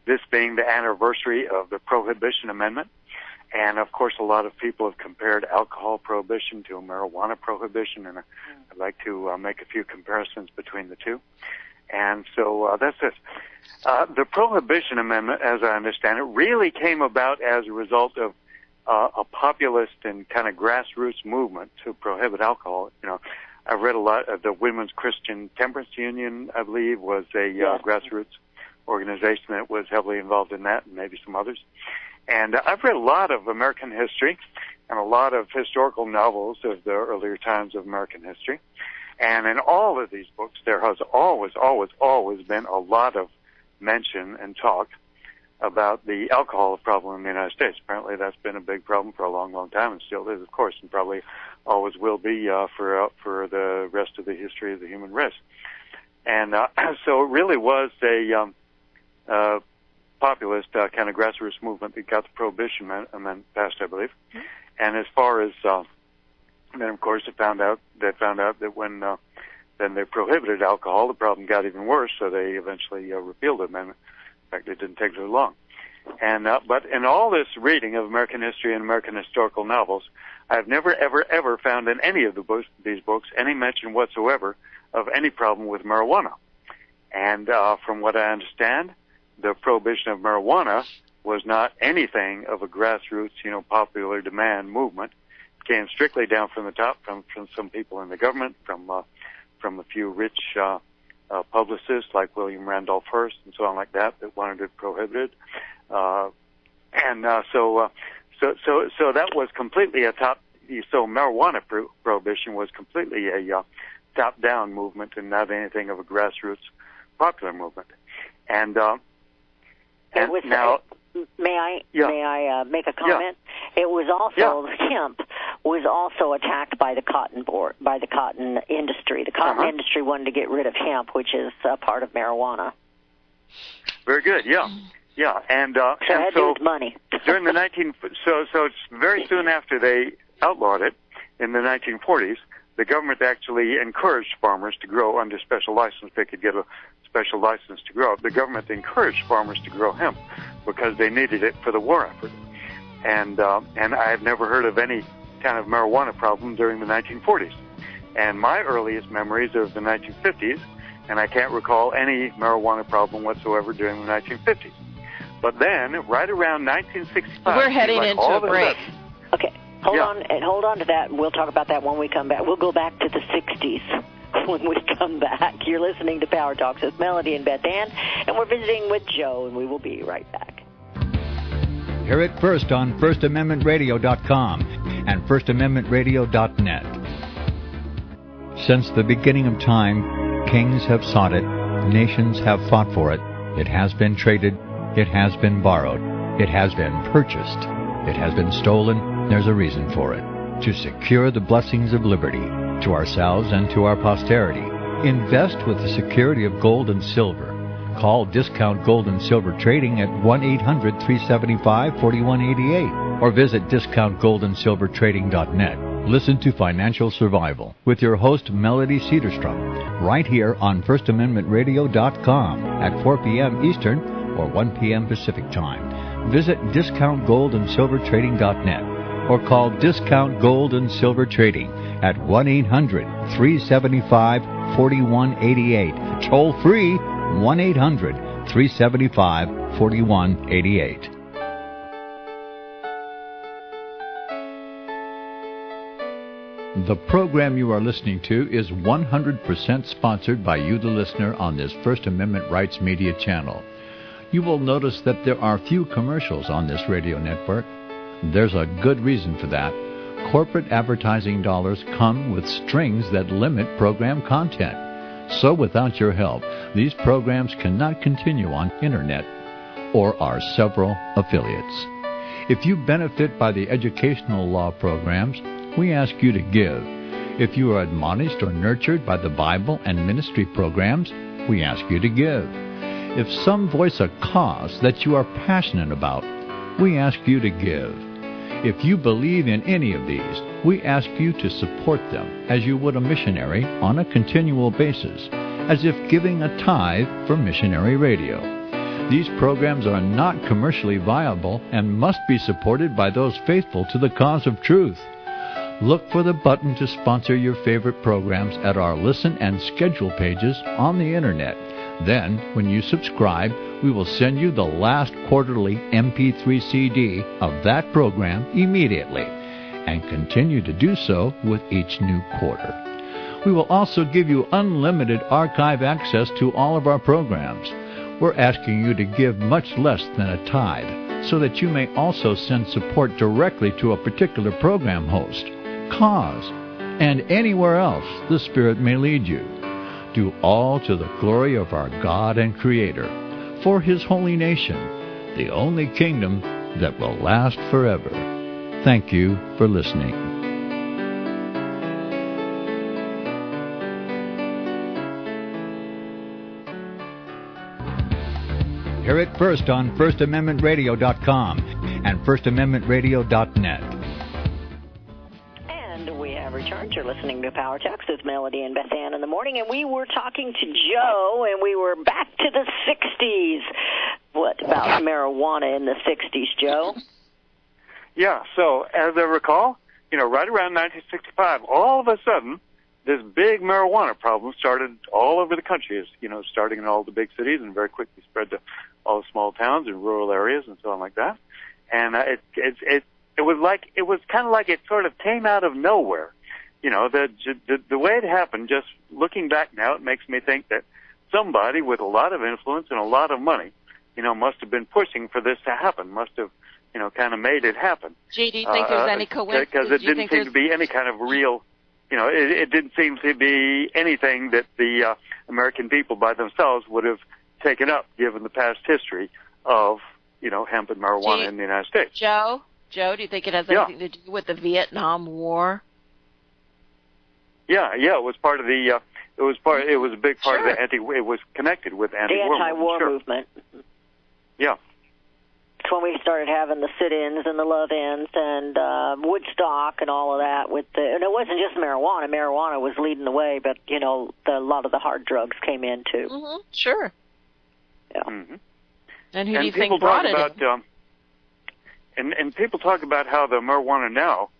this being the anniversary of the Prohibition Amendment. And, of course, a lot of people have compared alcohol prohibition to a marijuana prohibition, and I'd like to make a few comparisons between the two. And so that's it. The Prohibition Amendment, as I understand it, really came about as a result of a populist and kind of grassroots movement to prohibit alcohol. I've read a lot of the Women's Christian Temperance Union, I believe, was a grassroots organization that was heavily involved in that, and maybe some others. And I've read a lot of American history and a lot of historical novels of the earlier times of American history. And in all of these books, there has always been a lot of mention and talk about the alcohol problem in the United States. Apparently that's been a big problem for a long, long time, and still is, of course, and probably always will be for the rest of the history of the human race. And so it really was a populist kind of grassroots movement that got the Prohibition Amendment passed, I believe. Mm-hmm. And as far as then, of course, they found out that when then they prohibited alcohol, the problem got even worse, so they eventually repealed the amendment. In fact, it didn't take very long. And but in all this reading of American history and American historical novels, I've never, ever found in any of these books any mention whatsoever of any problem with marijuana. And from what I understand, the prohibition of marijuana was not anything of a grassroots, popular demand movement. It came strictly down from the top, from some people in the government, from a few rich publicists like William Randolph Hearst and so on like that wanted it prohibited. So that was completely so marijuana prohibition was completely a top-down movement and not anything of a grassroots popular movement. And now, may I make a comment? Yeah. It was also hemp was also attacked by the cotton industry. The cotton industry wanted to get rid of hemp, which is part of marijuana. Very good. Yeah. And so money. During the so it's very soon after they outlawed it in the 1940s, the government actually encouraged farmers to grow under special license. They could get a special license to grow. The government encouraged farmers to grow hemp because they needed it for the war effort. And I've never heard of any kind of marijuana problem during the 1940s. And my earliest memories are of the 1950s, and I can't recall any marijuana problem whatsoever during the 1950s. But then, right around 1965... We're heading into a break. Okay, hold on to that, and we'll talk about that when we come back. We'll go back to the 60s when we come back. You're listening to Power Talks with Melody and Beth Ann, and we're visiting with Joe, and we will be right back. Hear it first on FirstAmendmentRadio.com and FirstAmendmentRadio.net. Since the beginning of time, kings have sought it, nations have fought for it. It has been traded, it has been borrowed, it has been purchased, it has been stolen. There's a reason for it. To secure the blessings of liberty to ourselves and to our posterity. Invest with the security of gold and silver. Call Discount Gold and Silver Trading at 1-800-375-4188 or visit discountgoldandsilvertrading.net. Listen to Financial Survival with your host Melody Cedarstrom right here on FirstAmendmentRadio.com at 4 p.m. Eastern or 1 p.m. Pacific Time. Visit discountgoldandsilvertrading.net or call Discount Gold and Silver Trading at 1-800-375-4188. Toll free 1-800-375-4188. The program you are listening to is 100% sponsored by you, the listener, on this First Amendment Rights Media channel. You will notice that there are few commercials on this radio network. There's a good reason for that. Corporate advertising dollars come with strings that limit program content. So without your help, these programs cannot continue on Internet or our several affiliates. If you benefit by the educational law programs, we ask you to give. If you are admonished or nurtured by the Bible and ministry programs, we ask you to give. If some voice a cause that you are passionate about, we ask you to give. If you believe in any of these, we ask you to support them as you would a missionary on a continual basis, as if giving a tithe for missionary radio. These programs are not commercially viable and must be supported by those faithful to the cause of truth. Look for the button to sponsor your favorite programs at our listen and schedule pages on the Internet. Then, when you subscribe, we will send you the last quarterly MP3 CD of that program immediately, and continue to do so with each new quarter. We will also give you unlimited archive access to all of our programs. We're asking you to give much less than a tithe, so that you may also send support directly to a particular program host, cause, and anywhere else the Spirit may lead you. Do all to the glory of our God and Creator, for His holy nation, the only kingdom that will last forever. Thank you for listening. Hear it first on FirstAmendmentRadio.com and FirstAmendmentRadio.net. And we have returned. You're listening to Power Talks with Melody and Beth Ann in the morning, and we were talking to Joe, and we were back to the 60s. What about marijuana in the 60s, Joe? Yeah, so as I recall, right around 1965, all of a sudden, this big marijuana problem started all over the country, starting in all the big cities and very quickly spread to all the small towns and rural areas and so on like that. And it was kind of like it sort of came out of nowhere. The way it happened, just looking back now, it makes me think that somebody with a lot of influence and a lot of money, must have been pushing for this to happen, must have, kind of made it happen. Gee, do you think there's any coincidence? Because it didn't seem to be any kind of real, it didn't seem to be anything that the American people by themselves would have taken up, given the past history of, hemp and marijuana in the United States. Joe, do you think it has anything to do with the Vietnam War? Yeah, it was part of the. It was a big part of the it was connected with anti-war the anti-war movement. Yeah. It's when we started having the sit-ins and the love-ins and Woodstock and all of that. And it wasn't just marijuana. Marijuana was leading the way, but a lot of the hard drugs came in too. Mm-hmm. Sure. Yeah. Mm-hmm. And who do you think brought it? And people talk about how the marijuana now,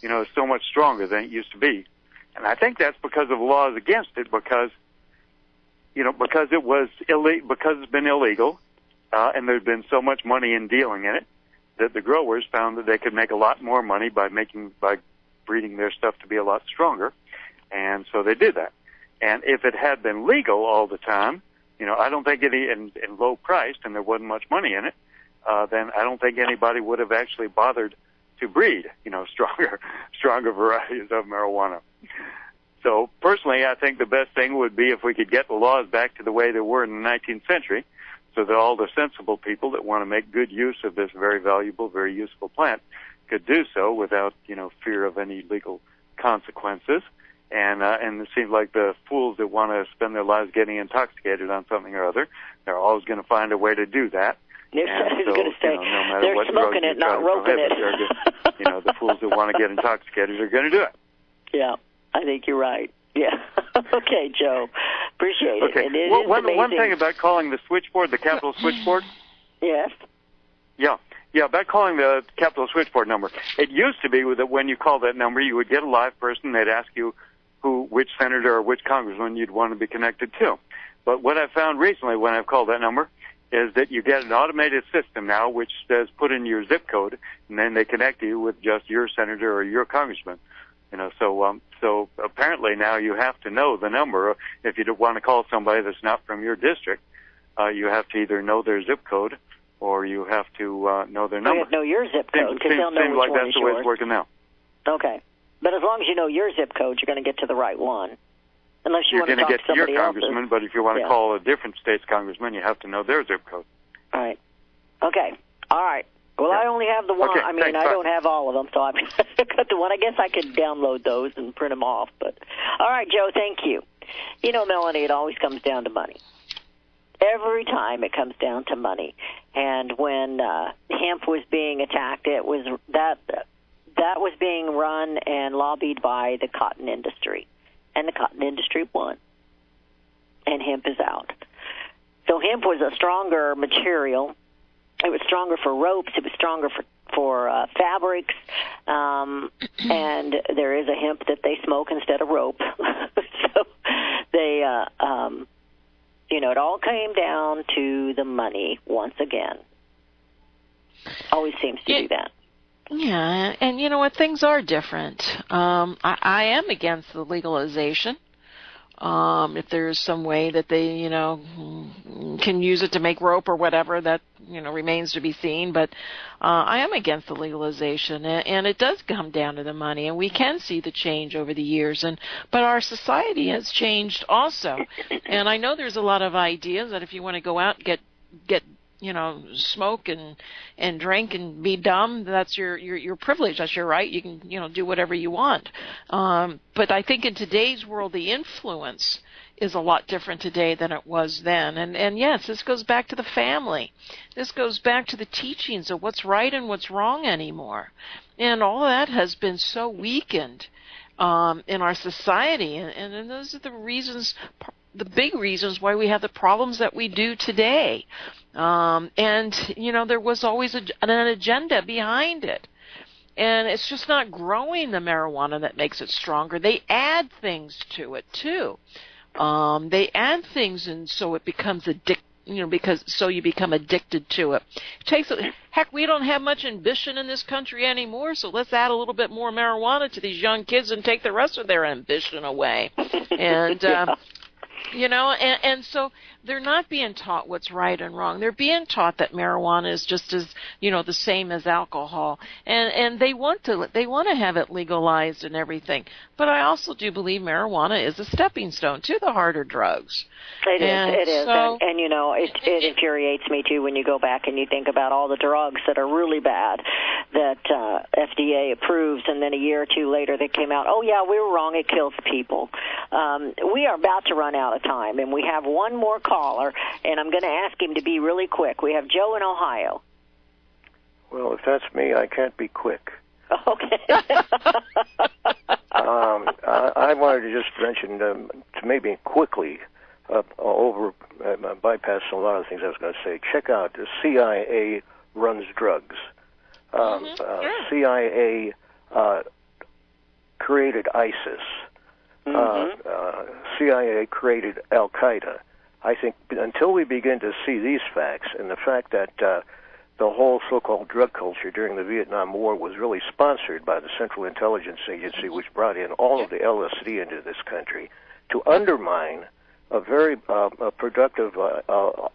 is so much stronger than it used to be, and I think that's because of laws against it. Because because it's been illegal. And there's been so much money in dealing in it that the growers found that they could make a lot more money by breeding their stuff to be a lot stronger, and so they did that. And if it had been legal all the time, I don't think and low priced, and there wasn't much money in it, then I don't think anybody would have actually bothered to breed, stronger varieties of marijuana. So personally, I think the best thing would be if we could get the laws back to the way they were in the 19th century. So that all the sensible people that want to make good use of this very valuable, very useful plant could do so without, fear of any legal consequences. And it seems like the fools that want to spend their lives getting intoxicated on something or other, they're always going to find a way to do that. I was going to say, no matter they're what smoking it, not roping it. The fools that want to get intoxicated are going to do it. Yeah, I think you're right. Yeah. Okay, Joe. Appreciate it. Okay. And it is amazing. One thing about calling the switchboard the Capitol switchboard. Yes. Yeah, about calling the Capitol switchboard number. It used to be that when you called that number, you would get a live person. They'd ask you which senator or which congressman you'd want to be connected to. But what I've found recently when I've called that number is that you get an automated system now which says put in your zip code, and then they connect you with just your senator or your congressman. So apparently now you have to know the number. If you want to call somebody that's not from your district, you have to either know their zip code or you have to know their number. You have to know your zip code because they'll know which one is yours. Seems like that's the way it's working now. Okay. But as long as you know your zip code, you're going to get to the right one. Unless you want to talk to somebody else. You're going to get to your congressman, but if you want to call a different state's congressman, you have to know their zip code. All right. Okay. All right. Well, I only have the one. Okay, I don't have all of them, so I've got the one. I guess I could download those and print them off. But all right, Joe, thank you. Melanie, it always comes down to money. Every time it comes down to money. And when hemp was being attacked, it was that was being run and lobbied by the cotton industry, and the cotton industry won. And hemp is out. So hemp was a stronger material. It was stronger for ropes. It was stronger for fabrics. And there is a hemp that they smoke instead of rope. So they, it all came down to the money once again. Always seems to do that. Yeah, and you know what? Things are different. I am against the legalization If there's some way that they, can use it to make rope or whatever, that, remains to be seen. But I am against the legalization, and it does come down to the money, and we can see the change over the years. But our society has changed also. And I know there's a lot of ideas that if you want to go out and get smoke and drink and be dumb, that's your privilege. That's your right. You can, do whatever you want. But I think in today's world, the influence is a lot different today than it was then. And yes, this goes back to the family. This goes back to the teachings of what's right and what's wrong anymore. And all of that has been so weakened in our society. And those are the reasons, the big reasons why we have the problems that we do today. There was always an agenda behind it. And it's just not growing the marijuana that makes it stronger. They add things to it, too. They add things, and so it becomes so you become addicted to it. Heck, we don't have much ambition in this country anymore, so let's add a little bit more marijuana to these young kids and take the rest of their ambition away. And and so they're not being taught what's right and wrong. They're being taught that marijuana is just as, the same as alcohol. And they want to have it legalized and everything. But I also do believe marijuana is a stepping stone to the harder drugs. It is. So, and it infuriates me, too, when you go back and you think about all the drugs that are really bad that FDA approves, and then a year or two later they came out, oh, yeah, we were wrong, it kills people. We are about to run out of time, and we have one more caller, and I'm going to ask him to be really quick. We have Joe in Ohio. Well, if that's me, I can't be quick. Okay. I wanted to just mention, to maybe quickly bypass a lot of things I was going to say. Check out the CIA runs drugs. CIA created ISIS. CIA created Al-Qaeda. I think until we begin to see these facts, and the fact that the whole so-called drug culture during the Vietnam War was really sponsored by the Central Intelligence Agency, which brought in all of the LSD into this country to undermine a very productive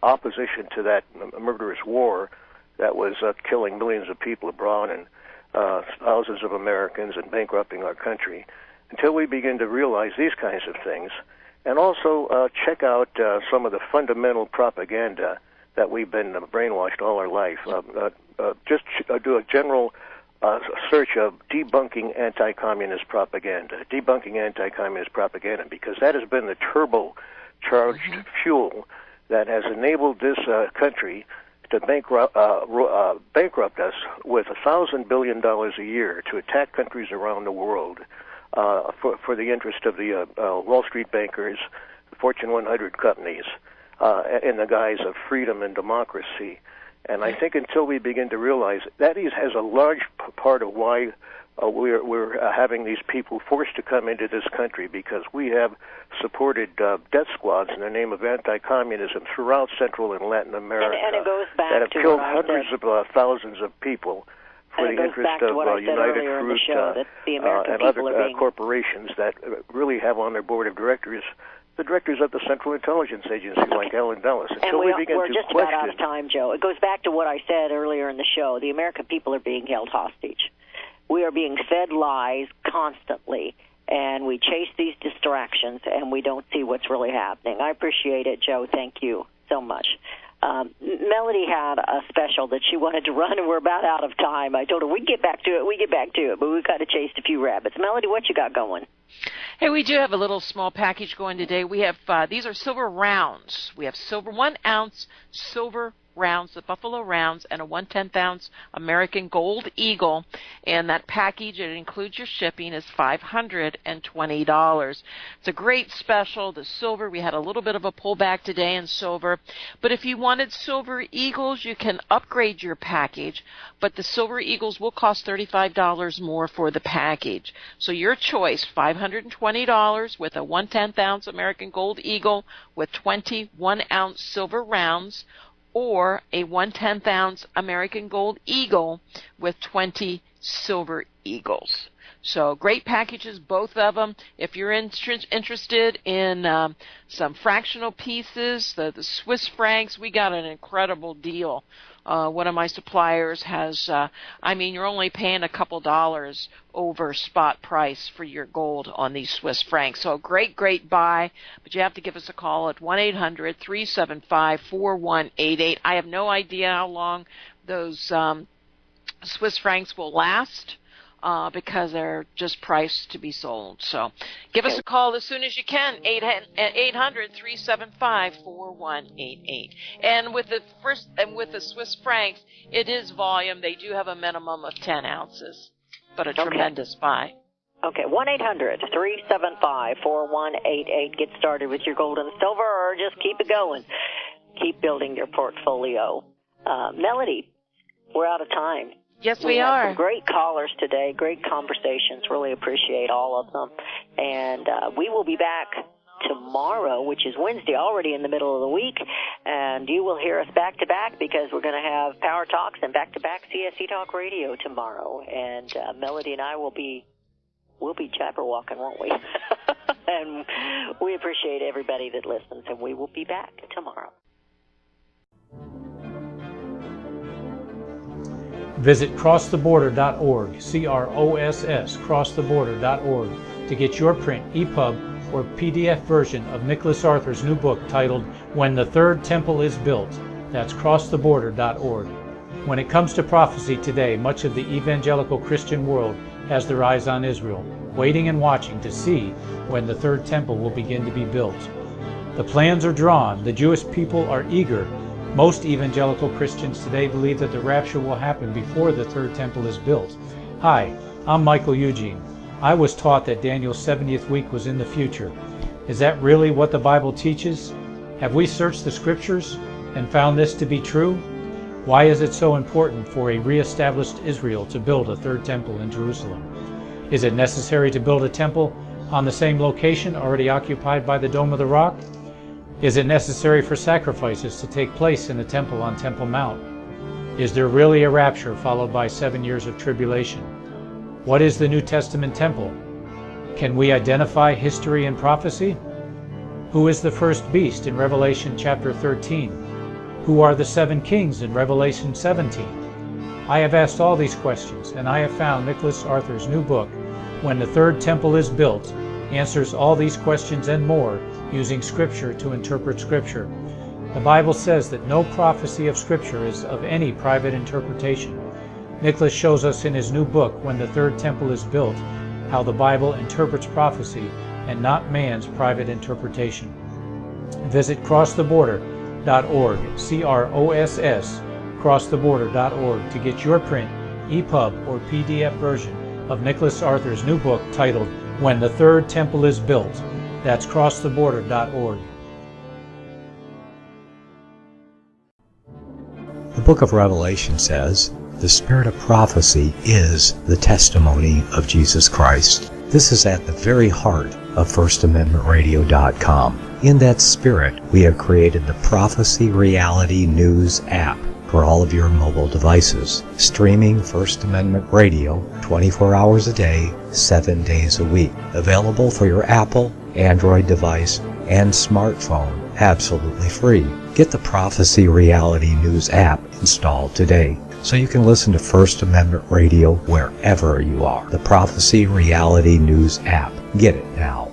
opposition to that murderous war that was killing millions of people abroad and thousands of Americans and bankrupting our country. Until we begin to realize these kinds of things, and also check out some of the fundamental propaganda that we've been brainwashed all our life. Just do a general search of debunking anti-communist propaganda, because that has been the turbocharged fuel that has enabled this country to bankrupt us with $1,000 billion a year to attack countries around the world for the interest of the Wall Street bankers, the Fortune 100 companies, in the guise of freedom and democracy. And I think until we begin to realize that has a large part of why we're having these people forced to come into this country, because we have supported death squads in the name of anti-communism throughout Central and Latin America and it goes back that have to killed hundreds of thousands of people for the interest of United Fruit and other corporations that really have on their board of directors the directors of the Central Intelligence Agency, like Alan Dulles. We're just about out of time, Joe. It goes back to what I said earlier in the show. The American people are being held hostage. We are being fed lies constantly, and we chase these distractions, and we don't see what's really happening. I appreciate it, Joe. Thank you so much. Melody had a special that she wanted to run, and we're about out of time. I told her we'd get back to it, but we kind of chased a few rabbits. Melody, what you got going? Hey, we do have a little small package going today. We have these are silver rounds. We have 1 ounce silver rounds, the Buffalo Rounds, and a 1/10 ounce American Gold Eagle. And that package, it includes your shipping, is $520. It's a great special. The silver, we had a little bit of a pullback today in silver. But if you wanted Silver Eagles, you can upgrade your package. But the Silver Eagles will cost $35 more for the package. So your choice, $520 with a 1/10 ounce American Gold Eagle with 21 ounce silver rounds, or a 1/10 ounce American Gold Eagle with 20 Silver Eagles. So great packages, both of them. If you're interested in some fractional pieces, the Swiss francs, we got an incredible deal. One of my suppliers has, you're only paying a couple dollars over spot price for your gold on these Swiss francs. So a great, great buy, but you have to give us a call at 1-800-375-4188. I have no idea how long those Swiss francs will last. Because they're just priced to be sold. So give us a call as soon as you can, 800-375-4188. And with the Swiss francs, it is volume. They do have a minimum of 10 ounces, but a tremendous buy. Okay, 1-800-375-4188. Get started with your gold and silver, or just keep it going. Keep building your portfolio. Melody, we're out of time. Yes, we are. Some great callers today, great conversations. Really appreciate all of them. And we will be back tomorrow, which is Wednesday, already in the middle of the week. And you will hear us back to back because we're going to have Power Talks and back to back CSC Talk Radio tomorrow. And Melody and I we'll be jabberwalking, won't we? And we appreciate everybody that listens, and we will be back tomorrow. Visit crosstheborder.org, C-R-O-S-S, crosstheborder.org, to get your print, EPUB, or PDF version of Nicholas Arthur's new book titled When the Third Temple is Built. That's crosstheborder.org. When it comes to prophecy today, much of the evangelical Christian world has their eyes on Israel, waiting and watching to see when the third temple will begin to be built. The plans are drawn, the Jewish people are eager. Most evangelical Christians today believe that the rapture will happen before the third temple is built. Hi, I'm Michael Eugene. I was taught that Daniel's 70th week was in the future. Is that really what the Bible teaches? Have we searched the scriptures and found this to be true? Why is it so important for a re-established Israel to build a third temple in Jerusalem? Is it necessary to build a temple on the same location already occupied by the Dome of the Rock? Is it necessary for sacrifices to take place in the temple on Temple Mount? Is there really a rapture followed by 7 years of tribulation? What is the New Testament temple? Can we identify history and prophecy? Who is the first beast in Revelation chapter 13? Who are the 7 kings in Revelation 17? I have asked all these questions, and I have found Nicholas Arthur's new book, When the Third Temple is Built, answers all these questions and more using Scripture to interpret Scripture. The Bible says that no prophecy of Scripture is of any private interpretation. Nicholas shows us in his new book, When the Third Temple is Built, how the Bible interprets prophecy and not man's private interpretation. Visit crosstheborder.org, C-R-O-S-S, crosstheborder.org, to get your print, EPUB, or PDF version of Nicholas Arthur's new book titled When the Third Temple is Built. That's crosstheborder.org. The book of Revelation says, the spirit of prophecy is the testimony of Jesus Christ. This is at the very heart of FirstAmendmentRadio.com. In that spirit, we have created the Prophecy Reality News app for all of your mobile devices, streaming First Amendment Radio 24 hours a day, 7 days a week. Available for your Apple, Android device, and smartphone, absolutely free. Get the Prophecy Reality News app installed today so you can listen to First Amendment Radio wherever you are. The Prophecy Reality News app. Get it now.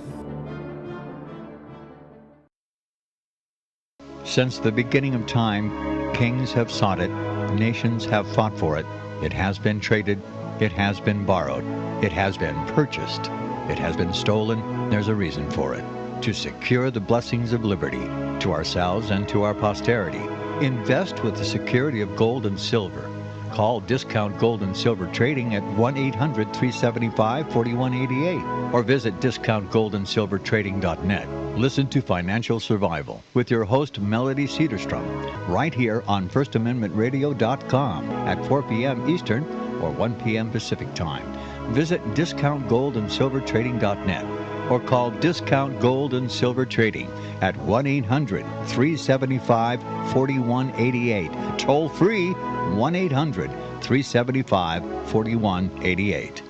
Since the beginning of time, kings have sought it, nations have fought for it. It has been traded, it has been borrowed, it has been purchased, it has been stolen. There's a reason for it. To secure the blessings of liberty to ourselves and to our posterity. Invest with the security of gold and silver. Call Discount Gold and Silver Trading at 1-800-375-4188 or visit discountgoldandsilvertrading.net. Listen to Financial Survival with your host Melody Cedarstrom right here on FirstAmendmentRadio.com at 4 p.m. Eastern or 1 p.m. Pacific Time. Visit discountgoldandsilvertrading.net or call Discount Gold and Silver Trading at 1-800-375-4188. Toll free 1-800-375-4188.